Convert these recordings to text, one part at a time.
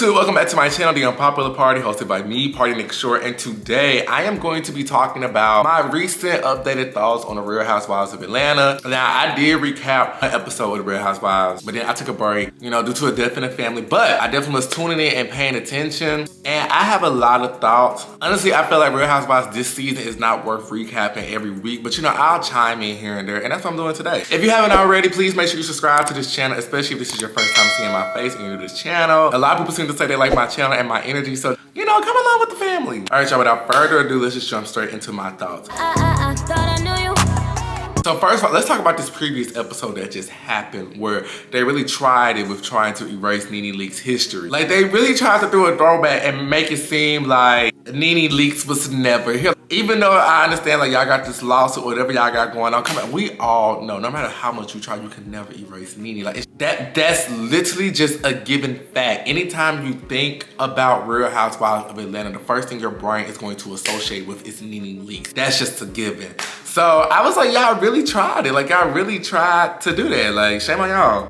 YouTube? Welcome back to my channel, The Unpopular Party, hosted by me, Party Nick Short, and today I am going to be talking about my recent updated thoughts on the Real Housewives of Atlanta. Now, I did recap an episode of the Real Housewives, but then I took a break, you know, due to a death in the family, but I definitely was tuning in and paying attention, and I have a lot of thoughts. Honestly, I feel like Real Housewives this season is not worth recapping every week, but you know, I'll chime in here and there, and that's what I'm doing today. If you haven't already, please make sure you subscribe to this channel, especially if this is your first time seeing my face and you're new to this channel. A lot of people seem to say they like my channel and my energy, so you know, come along with the family. All right, y'all, without further ado, let's just jump straight into my thoughts. I thought I knew you. So first of all, let's talk about this previous episode that just happened where they really tried it with trying to erase NeNe Leakes' history. Like, they really tried to do a throwback and make it seem like NeNe Leakes was never here. Even though I understand, like, y'all got this lawsuit or whatever y'all got going on, come on, we all know, no matter how much you try, you can never erase NeNe. Like, that's literally just a given fact. Anytime you think about Real Housewives of Atlanta, the first thing your brain is going to associate with is NeNe Leakes. That's just a given. So I was like, y'all really tried it. Like, y'all really tried to do that. Like, shame on y'all.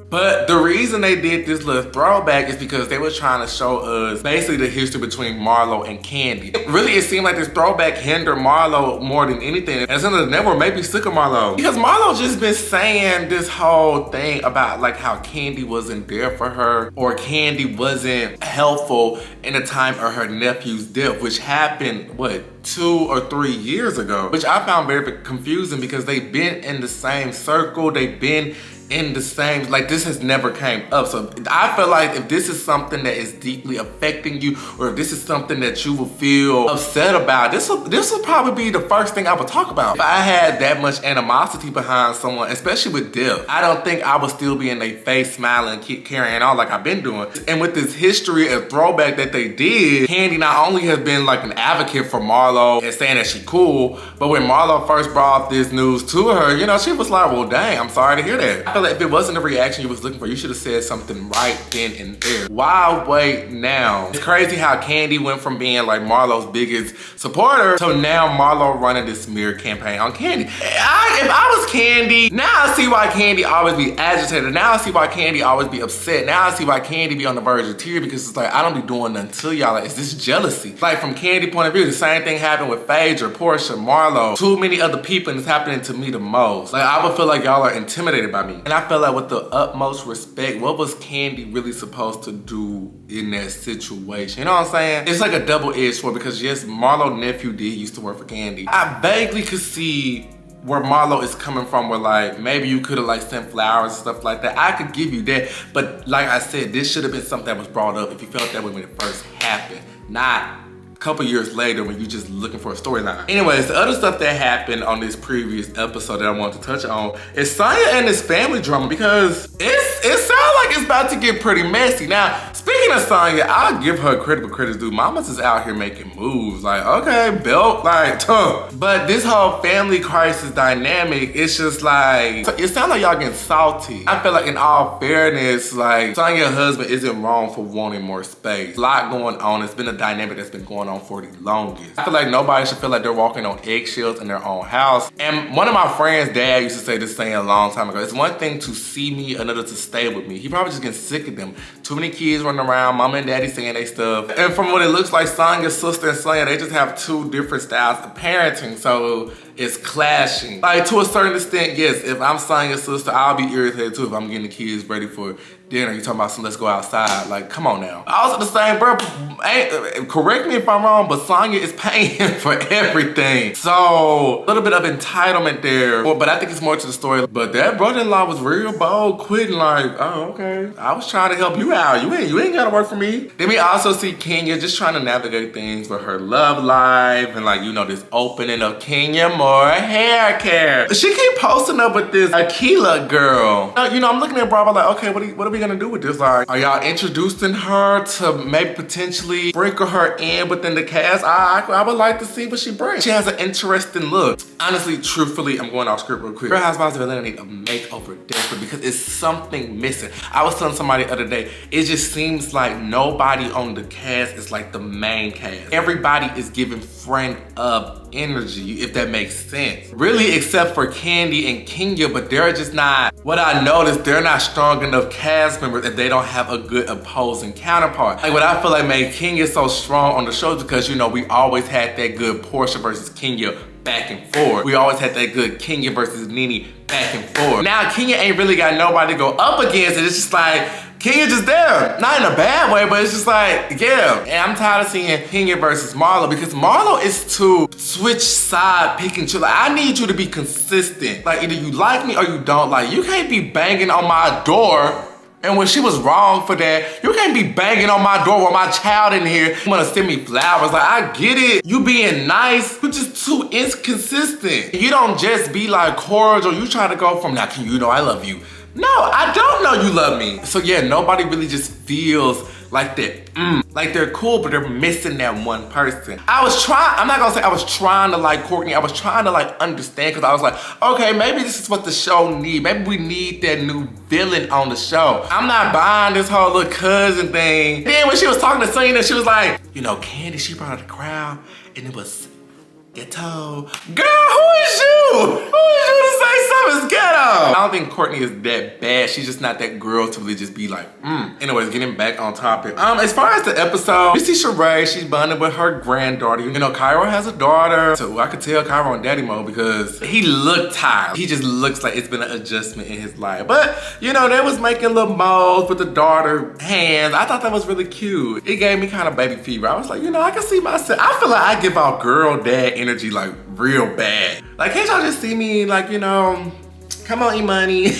But the reason they did this little throwback is because they were trying to show us basically the history between Marlo and Kandi. Really, it seemed like this throwback hindered Marlo more than anything. And some of the network may be sick of Marlo. Because Marlo just been saying this whole thing about like how Kandi wasn't there for her or Kandi wasn't helpful in the time of her nephew's death, which happened, what, 2 or 3 years ago? Which I found very confusing because they've been in the same circle. They've been in the same, like, this has never came up. So I feel like if this is something that is deeply affecting you, or if this is something that you will feel upset about, this will probably be the first thing I would talk about. If I had that much animosity behind someone, especially with death, I don't think I would still be in their face smiling, keep carrying on like I've been doing. And with this history of throwback that they did, Kandi not only has been like an advocate for Marlo and saying that she cool, but when Marlo first brought this news to her, you know, she was like, well, dang, I'm sorry to hear that. I feel like if it wasn't the reaction you was looking for, you should have said something right then and there. Why wait now? It's crazy how Kandi went from being like Marlo's biggest supporter to now Marlo running this smear campaign on Kandi. If I was Kandi, now I see why Kandi always be agitated. Now I see why Kandi always be upset. Now I see why Kandi be on the verge of tears, because it's like, I don't be doing nothing to y'all. Like, it's this jealousy. Like, from Kandi's point of view, the same thing happened with Phaedra, Portia, Marlo, too many other people, and it's happening to me the most. Like, I would feel like y'all are intimidated by me. And I feel like with the utmost respect, what was Kandi really supposed to do in that situation? You know what I'm saying? It's like a double-edged sword, because yes, Marlo's nephew did used to work for Kandi. I vaguely could see where Marlo is coming from, where like maybe you could have like sent flowers and stuff like that. I could give you that, but like I said, this should have been something that was brought up if you felt that way when it first happened, not a couple years later when you're just looking for a storyline. Anyways, the other stuff that happened on this previous episode that I want to touch on is Sonya and this family drama, because it sounds like it's about to get pretty messy. Now, speaking of Sonya, I'll give her critical credits due. Mama's is out here making moves. Like, okay, belt, like, tough. But this whole family crisis dynamic, it's just like, it sounds like y'all getting salty. I feel like in all fairness, like, Sonya's husband isn't wrong for wanting more space. A lot going on. It's been a dynamic that's been going on for the longest. I feel like nobody should feel like they're walking on eggshells in their own house. And one of my friends' dad used to say this saying a long time ago: it's one thing to see me, another to stay with me. He probably just getting sick of them. Too many kids running around, mama and daddy saying they stuff. And from what it looks like, Sonya's sister and Sonya, they just have two different styles of parenting, so it's clashing. Like, to a certain extent, yes, if I'm Sonya's sister, I'll be irritated too if I'm getting the kids ready for dinner. You talking about some, let's go outside. Like, come on now. Also the same, bro, correct me if I'm wrong, but Sonya is paying for everything. So, a little bit of entitlement there, but I think it's more to the story. But that brother-in-law was real bold, quitting like, oh, okay. I was trying to help you out. You ain't gotta work for me. Then we also see Kenya just trying to navigate things with her love life and, like, you know, this opening of Kenya Moore hair care. She keep posting up with this Akila girl. You know, I'm looking at Bravo like, okay, what are we gonna do with this? Like, are y'all introducing her to maybe potentially sprinkle her in within the cast? I would like to see what she brings. She has an interesting look. Honestly, truthfully, I'm going off script real quick. Real Housewives of Atlanta need a makeover desperate, because it's something missing. I was telling somebody the other day, it just seems like nobody on the cast is like the main cast. Everybody is giving friend of energy, if that makes sense. Really, except for Kandi and Kenya, but they're just not, what I noticed, they're not strong enough cast members if they don't have a good opposing counterpart. Like what I feel like made Kenya so strong on the show is because, you know, we always had that good Portia versus Kenya back and forth. We always had that good Kenya versus NeNe back and forth. Now Kenya ain't really got nobody to go up against, and it's just like, Kenya just there. Not in a bad way, but it's just like, yeah. And I'm tired of seeing Kenya versus Marlo because Marlo is to switch side, pick and choose. Like, I need you to be consistent. Like, either you like me or you don't like. You can't be banging on my door. And when she was wrong for that, you can't be banging on my door with my child in here. You wanna send me flowers. Like, I get it. You being nice, you're just too inconsistent. You don't just be like cordial. You try to go from, now can you know I love you? No, I don't know you love me. So yeah, nobody really just feels like that. Like they're cool, but they're missing that one person. I'm not gonna say I was trying to like Courtney. I was trying to like understand because I was like, okay, maybe this is what the show needs. Maybe we need that new villain on the show. I'm not buying this whole little cousin thing. Then when she was talking to Sonya, she was like, you know, Kandi, she brought out the crowd and it was ghetto. Girl, who is you? Who is you to say something's ghetto? I don't think Courtney is that bad. She's just not that girl to really just be like, Anyways, getting back on topic. As far as the episode, you see Sheree, she's bonding with her granddaughter. You know, Cairo has a daughter. So I could tell Cairo in daddy mode because he looked tired. He just looks like it's been an adjustment in his life. But, you know, they was making little molds with the daughter hands. I thought that was really cute. It gave me kind of baby fever. I was like, you know, I can see myself. I feel like I give out girl dad energy like real bad. Like, can't y'all just see me like, you know, come on, E-Money.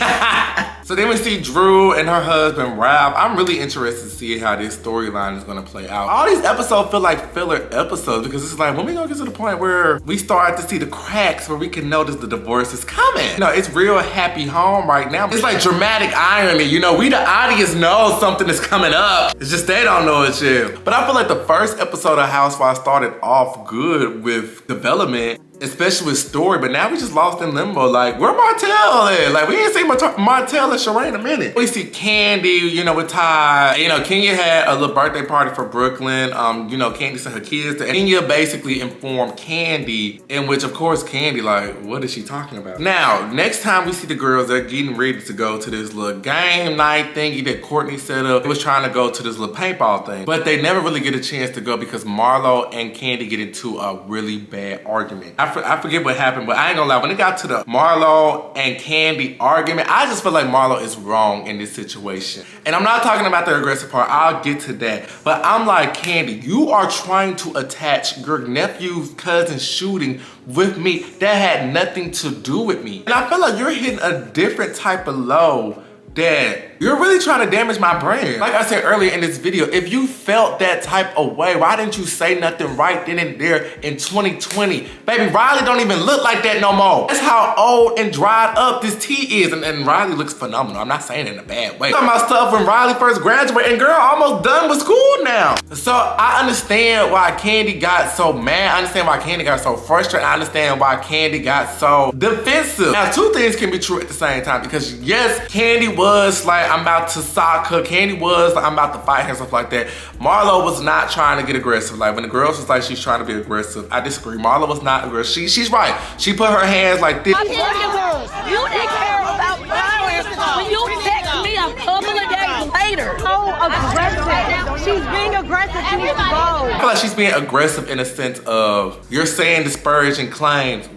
So then we see Drew and her husband, Ralph. I'm really interested to see how this storyline is gonna play out. All these episodes feel like filler episodes because it's like, when we gonna get to the point where we start to see the cracks where we can notice the divorce is coming? You know, it's real happy home right now. It's like dramatic irony. You know, we the audience know something is coming up. It's just they don't know it yet. But I feel like the first episode of Housewives started off good with development, especially with story, but now we just lost in limbo. Like, where Martell at? Like, we ain't seen Martell and Sheree in a minute. We see Kandi, you know, with Ty. You know, Kenya had a little birthday party for Brooklyn. You know, Kandi sent her kids there. Kenya basically informed Kandi, in which, of course, Kandi, like, what is she talking about? Now, next time we see the girls, they're getting ready to go to this little game night thingy that Courtney set up. They was trying to go to this little paintball thing, but they never really get a chance to go because Marlo and Kandi get into a really bad argument. I forget what happened, but I ain't gonna lie. When it got to the Marlo and Kandi argument, I just feel like Marlo is wrong in this situation. And I'm not talking about the aggressive part. I'll get to that. But I'm like, Kandi, you are trying to attach your nephew's cousin shooting with me. That had nothing to do with me. And I feel like you're hitting a different type of low that you're really trying to damage my brand. Like I said earlier in this video, if you felt that type of way, why didn't you say nothing right then and there in 2020? Baby, Riley don't even look like that no more. That's how old and dried up this tea is. And Riley looks phenomenal. I'm not saying it in a bad way. I'm talking about stuff when Riley first graduated and girl almost done with school now. So I understand why Kandi got so mad. I understand why Kandi got so frustrated. I understand why Kandi got so defensive. Now, two things can be true at the same time because yes, Kandi was like, I'm about to sock her. Kandi was like, I'm about to fight her and stuff like that. Marlo was not trying to get aggressive. Like when the girls was like, she's trying to be aggressive. I disagree. Marlo was not aggressive. She's right. She put her hands like this. You didn't care about flowers when you text me a couple of days later. So aggressive. She's being aggressive. She needs to go. I feel like she's being aggressive in the sense of, you're saying disparaging claims.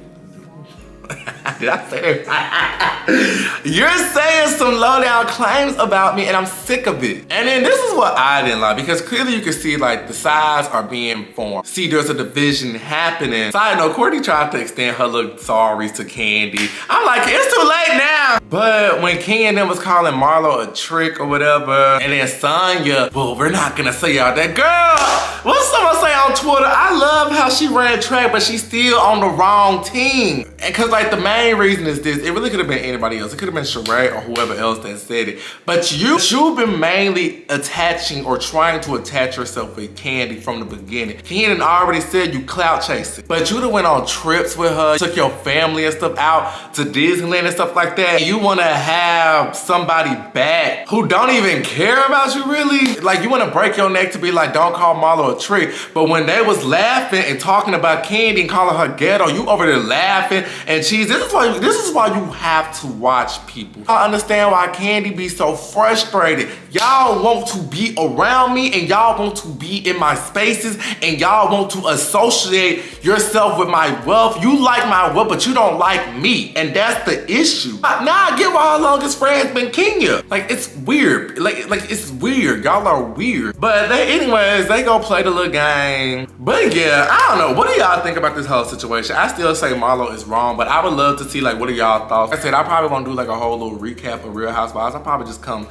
Did I say it? You're saying some low down claims about me and I'm sick of it. And then this is what I didn't like because clearly you can see like the sides are being formed. See, there's a division happening. Side note, Courtney tried to extend her little sorries to Kandi. I'm like, it's too late now. But when Kenya and them was calling Marlo a trick or whatever, and then Sonya, well, we're not gonna say all that. Girl, what's someone say on Twitter? I love how she ran track, but she's still on the wrong team. And cause like the main reason is this, it really could have been anybody else. It could have been Sheree or whoever else that said it. But you've been mainly attaching or trying to attach yourself with Kandi from the beginning. Kandi already said you clout chasing. But you done went on trips with her, took your family and stuff out to Disneyland and stuff like that. You wanna have somebody back who don't even care about you really. Like, you wanna break your neck to be like, don't call Marlo a trick. But when they was laughing and talking about Candy and calling her ghetto, you over there laughing and cheese. This is why you have to watch people. I understand why Candy be so frustrated. Y'all want to be around me and y'all want to be in my spaces and y'all want to associate yourself with my wealth. You like my wealth, but you don't like me. And that's the issue. Now I get why her longest friend's been Kenya. Like, it's weird. Like it's weird. Y'all are weird. But anyways, they go play the little game. But yeah, I don't know. What do y'all think about this whole situation? I still say Marlo is wrong, but I would love to see, like, what are y'all thoughts? Like I said, I probably won't do like a whole little recap of Real Housewives. I'll probably just come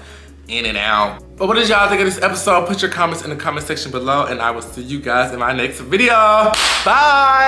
in and out. But what did y'all think of this episode? Put your comments in the comment section below and I will see you guys in my next video. Bye!